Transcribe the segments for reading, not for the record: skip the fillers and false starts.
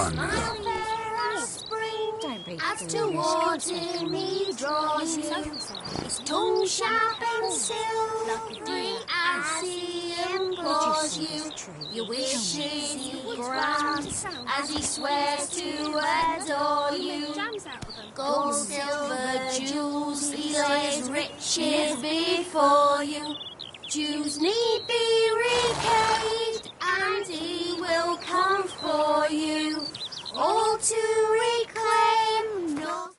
fun. As towards him he draws you, his tongue sharp and silvery as he implores you. Your wishes he grants as he swears to adore you. Gold, silver, jewels, these are his riches before you. Jews need be repaid, and he will come for you. All to reclaim North.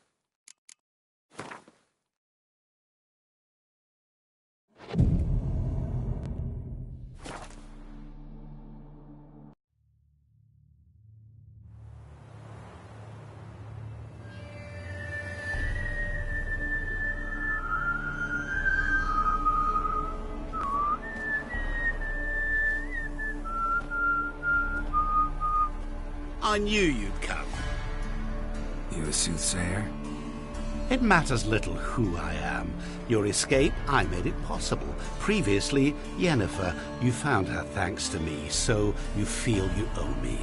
I knew you'd come. You a soothsayer? It matters little who I am. Your escape, I made it possible. Previously, Yennefer, you found her thanks to me, so you feel you owe me.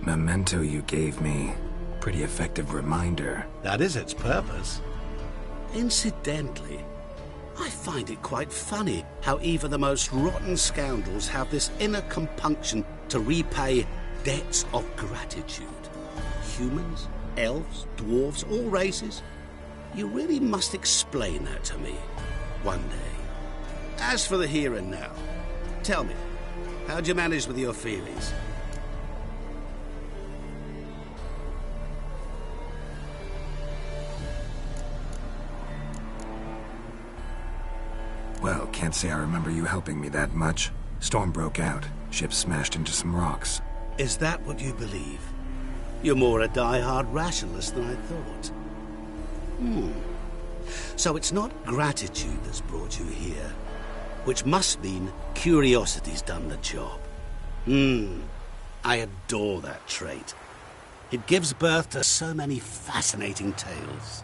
Memento you gave me. Pretty effective reminder. That is its purpose. Incidentally, I find it quite funny how even the most rotten scoundrels have this inner compunction to repay debts of gratitude. Humans, elves, dwarves, all races. You really must explain that to me one day. As for the here and now, tell me, how'd you manage with your feelings? Well, can't say I remember you helping me that much. Storm broke out. Ship smashed into some rocks. Is that what you believe? You're more a die-hard rationalist than I thought. So it's not gratitude that's brought you here, which must mean curiosity's done the job. I adore that trait. It gives birth to so many fascinating tales.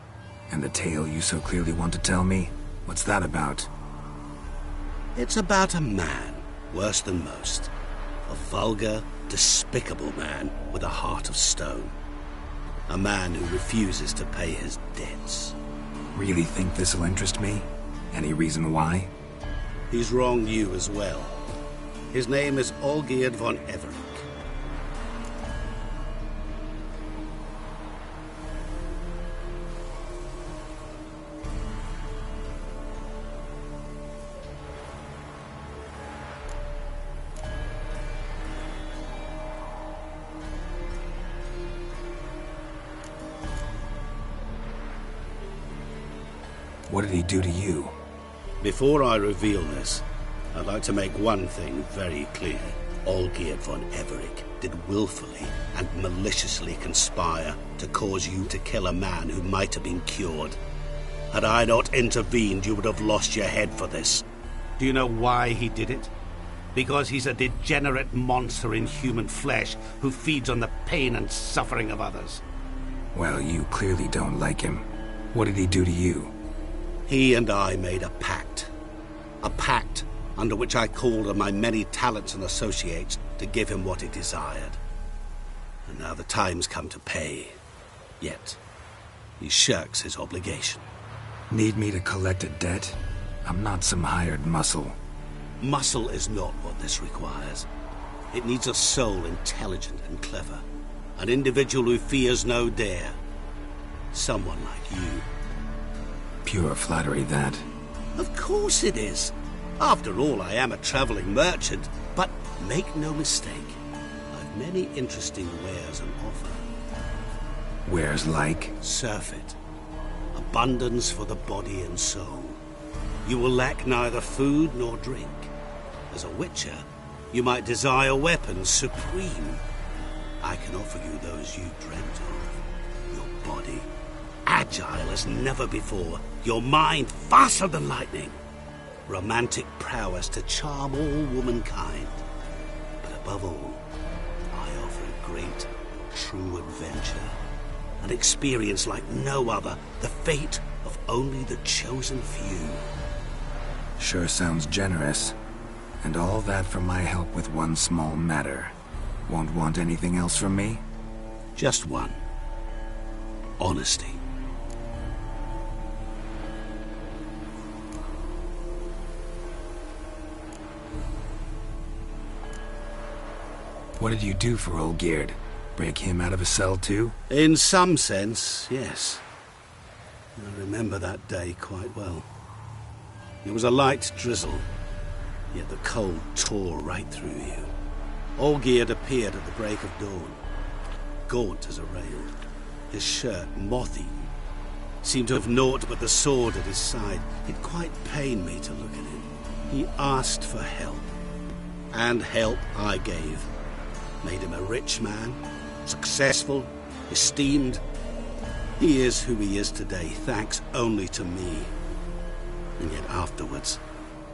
And the tale you so clearly want to tell me? What's that about? It's about a man, worse than most. A vulgar, despicable man with a heart of stone. A man who refuses to pay his debts. Really think this'll interest me? Any reason why? He's wronged you as well. His name is Olgierd von Everec. What did he do to you? Before I reveal this, I'd like to make one thing very clear. Olgierd von Everec did willfully and maliciously conspire to cause you to kill a man who might have been cured. Had I not intervened, you would have lost your head for this. Do you know why he did it? Because he's a degenerate monster in human flesh who feeds on the pain and suffering of others. Well, you clearly don't like him. What did he do to you? He and I made a pact. A pact under which I called on my many talents and associates to give him what he desired. And now the time's come to pay. Yet, he shirks his obligation. Need me to collect a debt? I'm not some hired muscle. Muscle is not what this requires. It needs a soul intelligent and clever. An individual who fears no dare. Someone like you. Pure flattery, that. Of course it is. After all, I am a traveling merchant. But make no mistake, I've many interesting wares on offer. Wares like? Surfeit. Abundance for the body and soul. You will lack neither food nor drink. As a witcher, you might desire weapons supreme. I can offer you those you dreamt of. Your body, agile as never before. Your mind, faster than lightning. Romantic prowess to charm all womankind. But above all, I offer a great, true adventure. An experience like no other. The fate of only the chosen few. Sure sounds generous. And all that for my help with one small matter. Won't want anything else from me? Just one. Honesty. What did you do for Olgierd? Break him out of a cell too? In some sense, yes. I remember that day quite well. It was a light drizzle, yet the cold tore right through you. Olgierd appeared at the break of dawn, gaunt as a rail, his shirt moth-eaten. Seemed to have naught but the sword at his side. It quite pained me to look at him. He asked for help, and help I gave. Made him a rich man, successful, esteemed. He is who he is today, thanks only to me. And yet afterwards,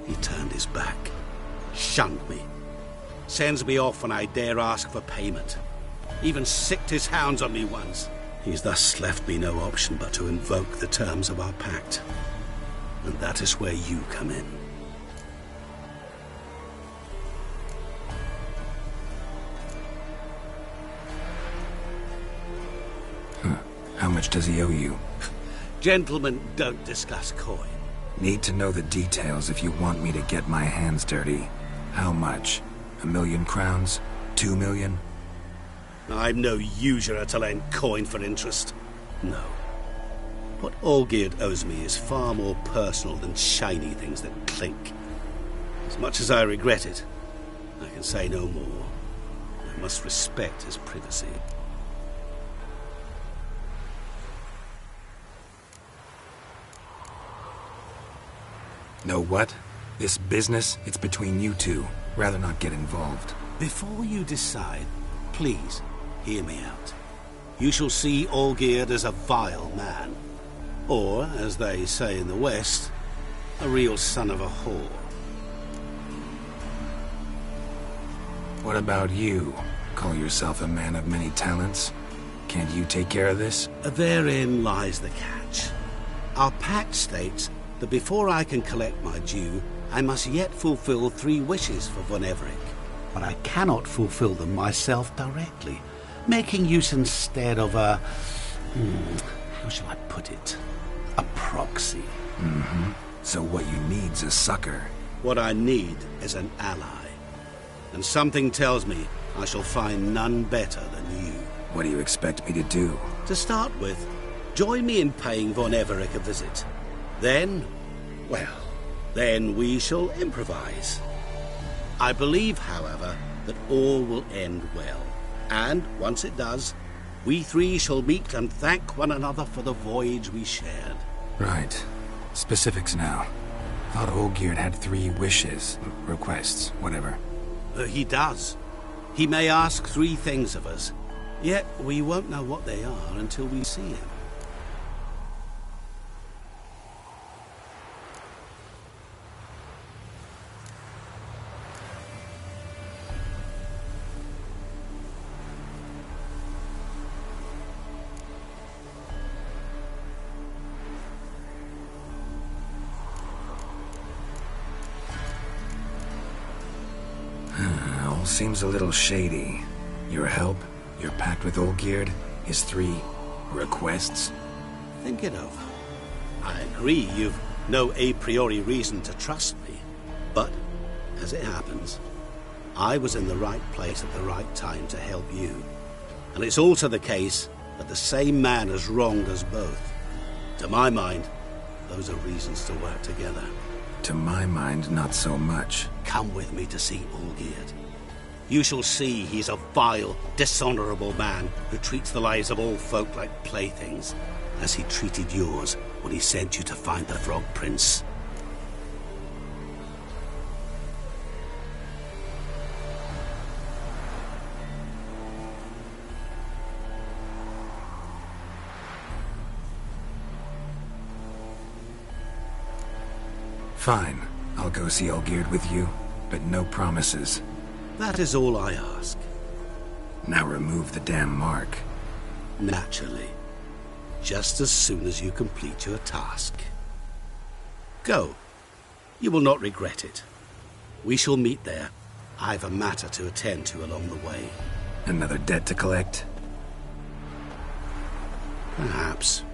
he turned his back, shunned me, sends me off when I dare ask for payment. Even sicked his hounds on me once. He's thus left me no option but to invoke the terms of our pact. And that is where you come in. How much does he owe you? Gentlemen don't discuss coin. Need to know the details if you want me to get my hands dirty. How much? 1,000,000 crowns? 2 million? I'm no usurer to lend coin for interest. No. What Olgierd owes me is far more personal than shiny things that clink. As much as I regret it, I can say no more. I must respect his privacy. Know what? This business, it's between you two. Rather not get involved. Before you decide, please hear me out. You shall see Olgierd as a vile man. Or, as they say in the West, a real son of a whore. What about you? Call yourself a man of many talents? Can't you take care of this? Therein lies the catch. Our pact states that before I can collect my due, I must yet fulfill 3 wishes for Von Everec. But I cannot fulfill them myself directly, making use instead of a... how shall I put it? A proxy. So what you need's a sucker. What I need is an ally. And something tells me I shall find none better than you. What do you expect me to do? To start with, join me in paying Von Everec a visit. Then, well, then we shall improvise. I believe, however, that all will end well. And, once it does, we 3 shall meet and thank one another for the voyage we shared. Right. Specifics now. Thought Olgierd had 3 wishes, requests, whatever. He does. He may ask 3 things of us, yet we won't know what they are until we see him. All seems a little shady. Your help, your pact with Olgierd, his 3 requests. Think it over. I agree you've no a priori reason to trust me. But, as it happens, I was in the right place at the right time to help you. And it's also the case that the same man has wronged us both. To my mind, those are reasons to work together. To my mind, not so much. Come with me to see Olgierd. You shall see he's a vile, dishonorable man who treats the lives of all folk like playthings, as he treated yours when he sent you to find the Frog Prince. Fine. I'll go see Olgierd with you, but no promises. That is all I ask. Now remove the damn mark. Naturally. Just as soon as you complete your task. Go. You will not regret it. We shall meet there. I've a matter to attend to along the way. Another debt to collect? Perhaps.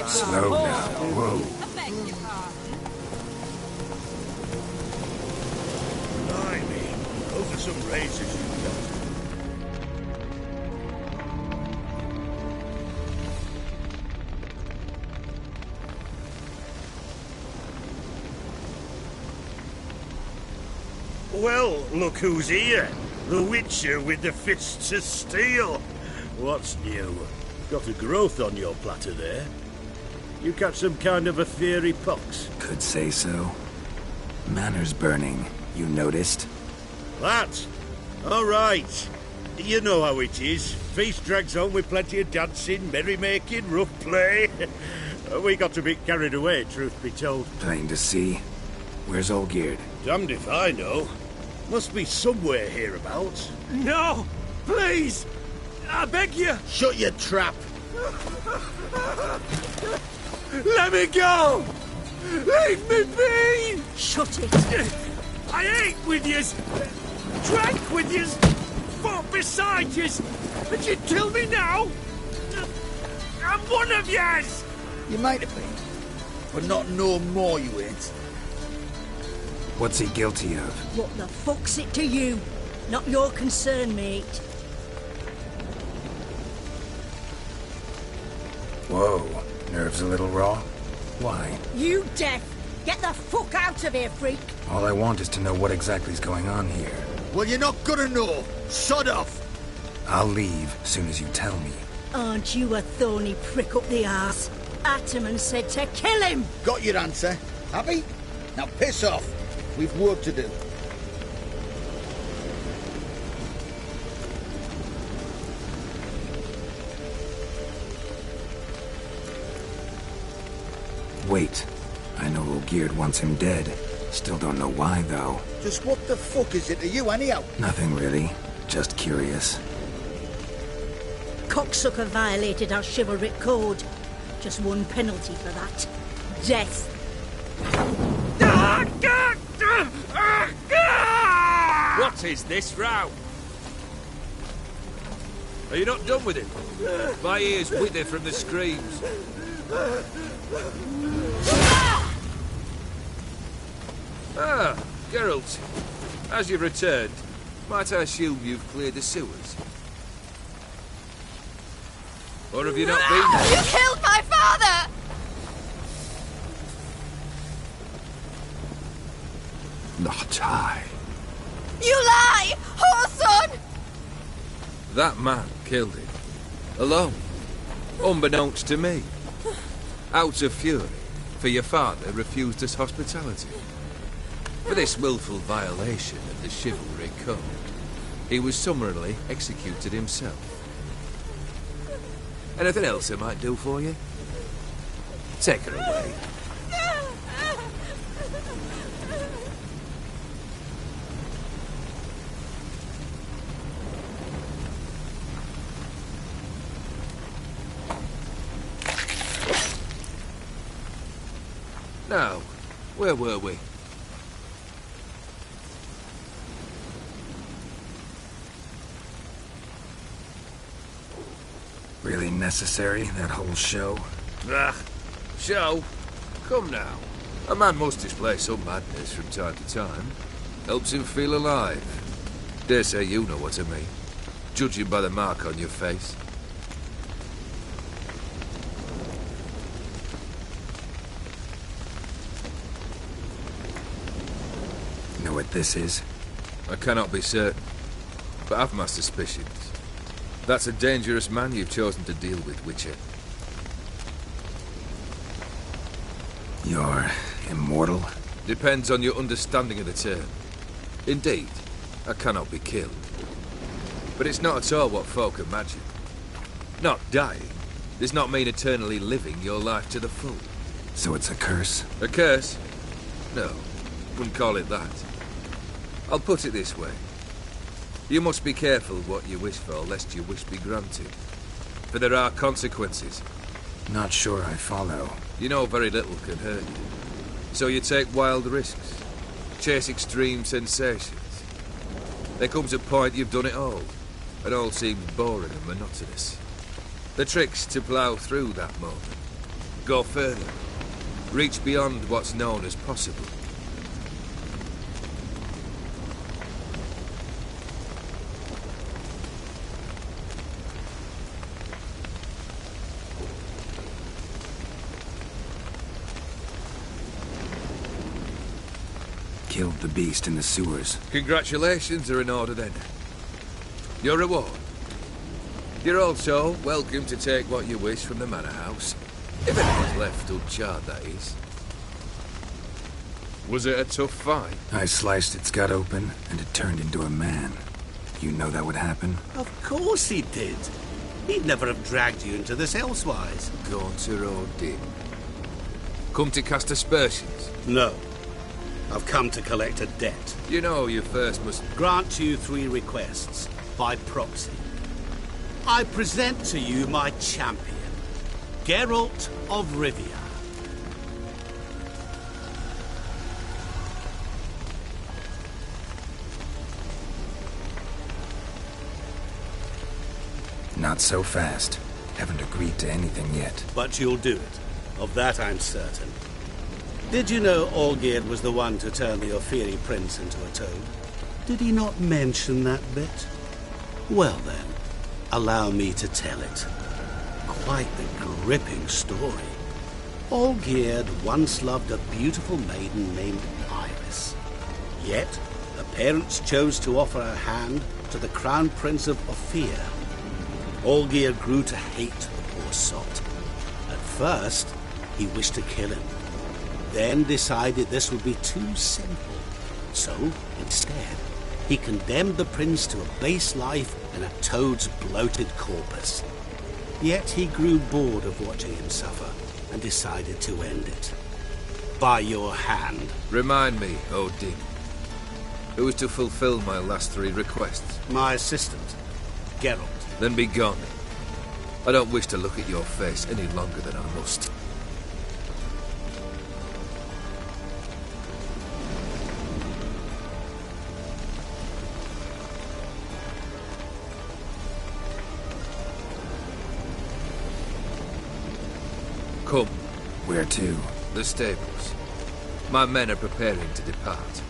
Slow now. Whoa. Blimey, those are some races you've got. Well, look who's here. The Witcher with the fists of steel. What's new? Got a growth on your platter there. You catch some kind of a fiery pox? Could say so. Manor's burning. You noticed? That? All right. You know how it is. Feast drags on with plenty of dancing, merrymaking, rough play. We got a bit carried away, truth be told. Plain to see. Where's Olgierd? Damned if I know. Must be somewhere hereabouts. No! Please! I beg you! Shut your trap! Let me go! Leave me be! Shut it! I ate with yous, drank with yous, fought beside yous, and you kill me now? I'm one of yous! You might have been, but not no more you ain't. What's he guilty of? What the fuck's it to you? Not your concern, mate. Whoa. Nerves a little raw? Why? You deaf! Get the fuck out of here, freak! All I want is to know what exactly is going on here. Well, you're not gonna know. Sod off. I'll leave soon as you tell me. Aren't you a thorny prick up the arse? Ataman said to kill him! Got your answer. Happy? Now piss off. We've work to do. Wait. I know Olgierd wants him dead. Still don't know why, though. Just what the fuck is it to you, anyhow? Nothing really. Just curious. Cocksucker violated our chivalric code. Just one penalty for that. Death. What is this row? Are you not done with him? My ears wither from the screams. Ah, Geralt. As you've returned, might I assume you've cleared the sewers? Or have you not been there? You killed my father! Not I. You lie! Whoreson! That man killed him. Alone. Unbeknownst to me. Out of fury, for your father refused us hospitality. For this willful violation of the chivalry code, he was summarily executed himself. Anything else I might do for you? Take her away. Now, where were we? Really necessary, that whole show? Ah, show? Come now. A man must display some madness from time to time. Helps him feel alive. Dare say you know what I mean. Judging by the mark on your face. Know what this is? I cannot be certain, but I've my suspicions. That's a dangerous man you've chosen to deal with, Witcher. You're immortal? Depends on your understanding of the term. Indeed, I cannot be killed. But it's not at all what folk imagine. Not dying does not mean eternally living your life to the full. So it's a curse? A curse? No, wouldn't call it that. I'll put it this way. You must be careful what you wish for, lest your wish be granted. For there are consequences. Not sure I follow. You know very little can hurt you. So you take wild risks. Chase extreme sensations. There comes a point you've done it all, and all seems boring and monotonous. The trick's to plough through that moment. Go further. Reach beyond what's known as possible. Killed the beast in the sewers. Congratulations are in order then. Your reward. You're also welcome to take what you wish from the manor house. If anyone's left uncharred, that is. Was it a tough fight? I sliced its gut open, and it turned into a man. You know that would happen? Of course he did. He'd never have dragged you into this elsewise. Gaunter O'Dim. Come to cast aspersions? No. I've come to collect a debt. You know you first must... Grant you 3 requests, by proxy. I present to you my champion, Geralt of Rivia. Not so fast. Haven't agreed to anything yet. But you'll do it. Of that I'm certain. Did you know Olgierd was the one to turn the Ophiri prince into a toad? Did he not mention that bit? Well then, allow me to tell it. Quite the gripping story. Olgierd once loved a beautiful maiden named Iris. Yet, her parents chose to offer her hand to the Crown Prince of Ophir. Olgierd grew to hate the poor sot. At first, he wished to kill him. Then decided this would be too simple. So, instead, he condemned the prince to a base life in a toad's bloated corpus. Yet he grew bored of watching him suffer and decided to end it. By your hand. Remind me, O'Dim. Who is to fulfill my last 3 requests? My assistant, Geralt. Then be gone. I don't wish to look at your face any longer than I must. Come. Where to? The stables. My men are preparing to depart.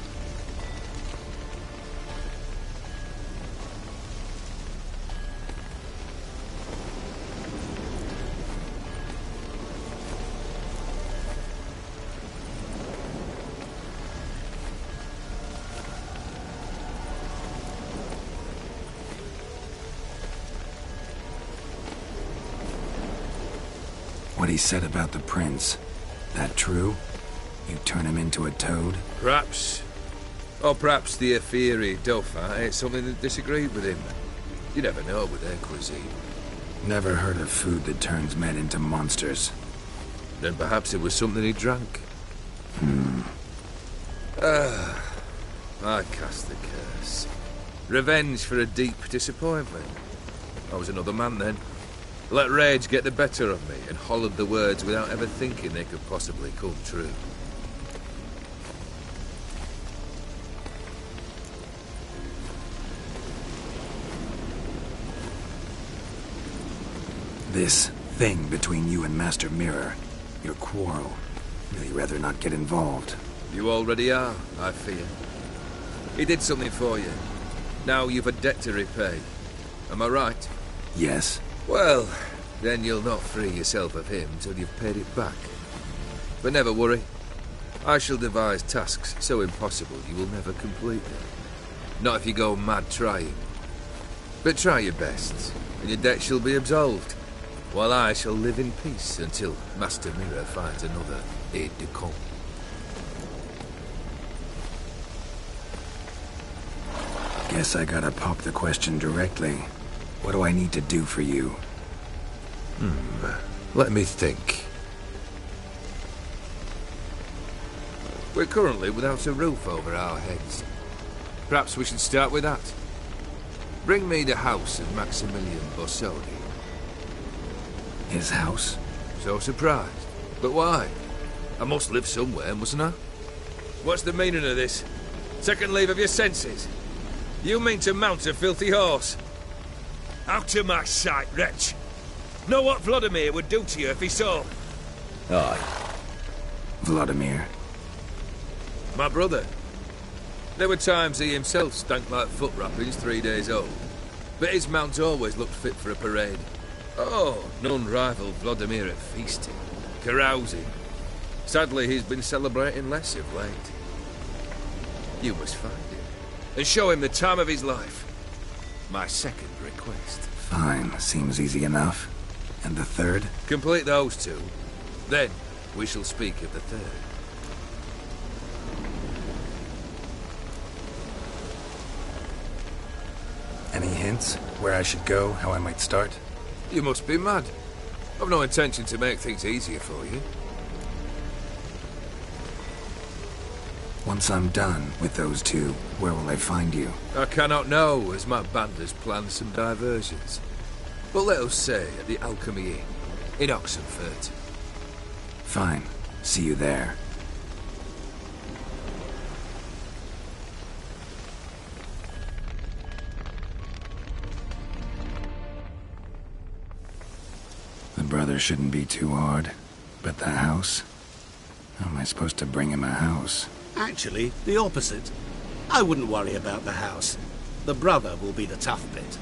What he said about the prince, that true? You turn him into a toad? Perhaps. Or perhaps the Aetheri Dauphin ate something that disagreed with him. You never know with their cuisine. Never heard of food that turns men into monsters. Then perhaps it was something he drank. I cast the curse. Revenge for a deep disappointment. I was another man then. Let rage get the better of me and hollered the words without ever thinking they could possibly come true. This thing between you and Master Mirror, your quarrel, really rather not get involved. You already are, I fear. He did something for you. Now you've a debt to repay. Am I right? Yes. Well, then you'll not free yourself of him till you've paid it back. But never worry. I shall devise tasks so impossible you will never complete them. Not if you go mad trying. But try your best, and your debt shall be absolved, while I shall live in peace until Master Mirror finds another aide-de-camp. Guess I gotta pop the question directly. What do I need to do for you? Let me think. We're currently without a roof over our heads. Perhaps we should start with that. Bring me the house of Maximilian Borsodi. His house? So surprised. But why? I must live somewhere, mustn't I? What's the meaning of this? Second leave of your senses? You mean to mount a filthy horse? Out of my sight, wretch! Know what Vladimir would do to you if he saw? Aye. Vladimir. My brother. There were times he himself stank like foot wrappings 3 days old. But his mount always looked fit for a parade. Oh, none rivaled Vladimir at feasting, carousing. Sadly, he's been celebrating less of late. You must find him, and show him the time of his life. My second request. Fine, seems easy enough. And the third? Complete those two. Then, we shall speak of the third. Any hints? Where I should go? How I might start? You must be mad. I've no intention to make things easier for you. Once I'm done with those two, where will I find you? I cannot know, as my band has planned some diversions. But let us say at the Alchemy Inn, in Oxenfurt. Fine. See you there. The brother shouldn't be too hard. But the house? How am I supposed to bring him a house? Actually, the opposite. I wouldn't worry about the house. The brother will be the tough bit.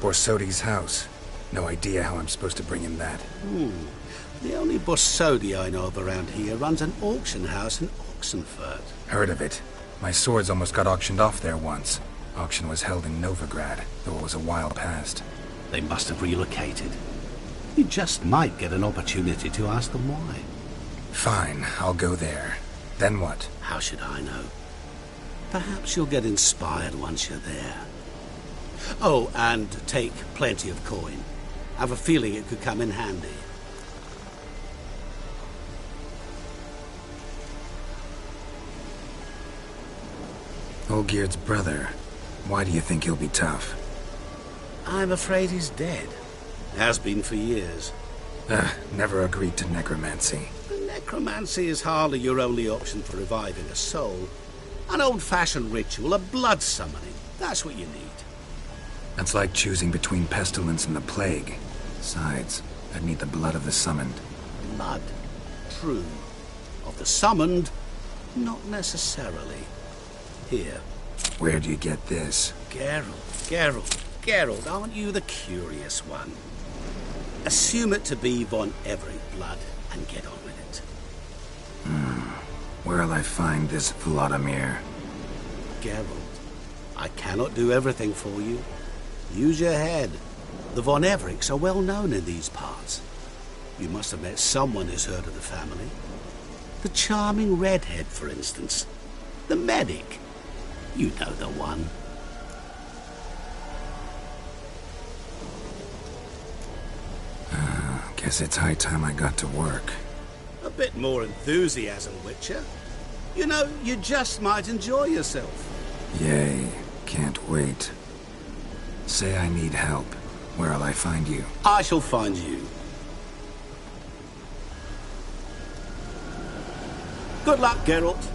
Borsodi's house. No idea how I'm supposed to bring him that. The only Borsodi I know of around here runs an auction house in Oxenfurt. Heard of it. My swords almost got auctioned off there once. Auction was held in Novigrad, though it was a while past. They must have relocated. You just might get an opportunity to ask them why. Fine, I'll go there. Then what? How should I know? Perhaps you'll get inspired once you're there. Oh, and take plenty of coin. I have a feeling it could come in handy. Olgierd's brother. Why do you think he'll be tough? I'm afraid he's dead. Has been for years. Never agreed to necromancy. Necromancy is hardly your only option for reviving a soul. An old-fashioned ritual, a blood summoning. That's what you need. That's like choosing between pestilence and the plague. Besides, I'd need the blood of the summoned. Blood. True. Of the summoned, not necessarily. Here. Where do you get this? Geralt. Geralt, aren't you the curious one? Assume it to be Von Everett blood and get on with it. Where'll I find this Vladimir? Geralt, I cannot do everything for you. Use your head. The Von Evericks are well known in these parts. You must have met someone who's heard of the family. The charming redhead, for instance. The medic. You know the one. Guess it's high time I got to work. A bit more enthusiasm, Witcher. You know, you just might enjoy yourself. Yay, can't wait. Say I need help. Where'll I find you? I shall find you. Good luck, Geralt.